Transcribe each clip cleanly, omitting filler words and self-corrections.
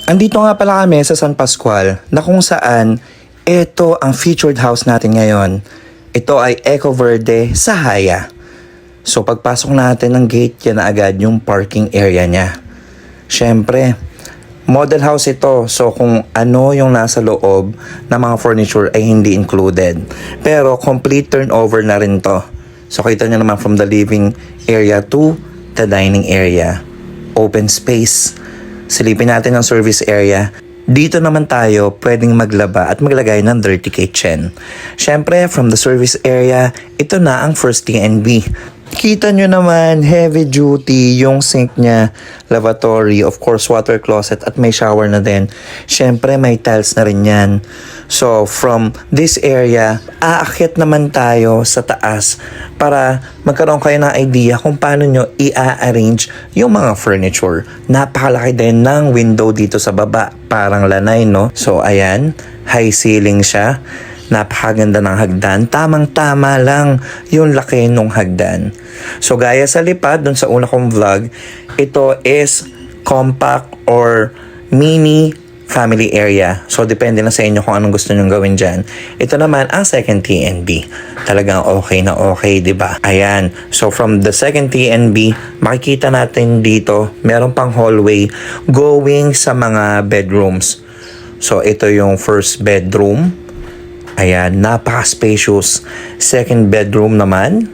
Andito nga pala kami sa San Pascual na kung saan ito ang featured house natin ngayon. Ito ay Eco Verde sa Haya. So pagpasok natin ng gate, yan na agad yung parking area niya. Siyempre, model house ito. So kung ano yung nasa loob ng mga furniture ay hindi included. Pero complete turnover na rin to. So kita nyo naman from the living area to the dining area. Open space. Silipin natin ang service area. Dito naman tayo pwedeng maglaba at maglagay ng dirty kitchen. Siyempre, from the service area, ito na ang first TNB. Kita nyo naman, heavy duty yung sink niya, lavatory, of course, water closet at may shower na din. Siyempre, may tiles na rin yan. So, from this area, aakyat naman tayo sa taas para magkaroon kayo ng idea kung paano nyo i-arrange yung mga furniture. Napakalaki din ng window dito sa baba. Parang lanay, no? So, ayan, high ceiling siya. Napakaganda ng hagdan. Tamang-tama lang yung laki ng hagdan. So gaya sa lipad, dun sa una kong vlog, ito is compact or mini family area. So depende na sa inyo kung anong gusto nyong gawin dyan. Ito naman ang second TNB. Talagang okay na okay, diba? Ayan. So from the second TNB, makikita natin dito, meron pang hallway going sa mga bedrooms. So ito yung first bedroom. Ayan, napaka-spacious. Second bedroom naman.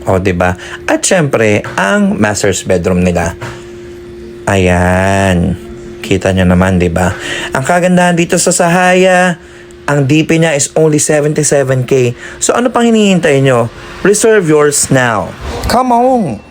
O, diba? At syempre, ang master's bedroom nila. Ayan. Kita nyo naman, diba? Ang kagandahan dito sa Sahaya, ang DP niya is only 77K. So, ano pang hinihintay nyo? Reserve yours now. Come on!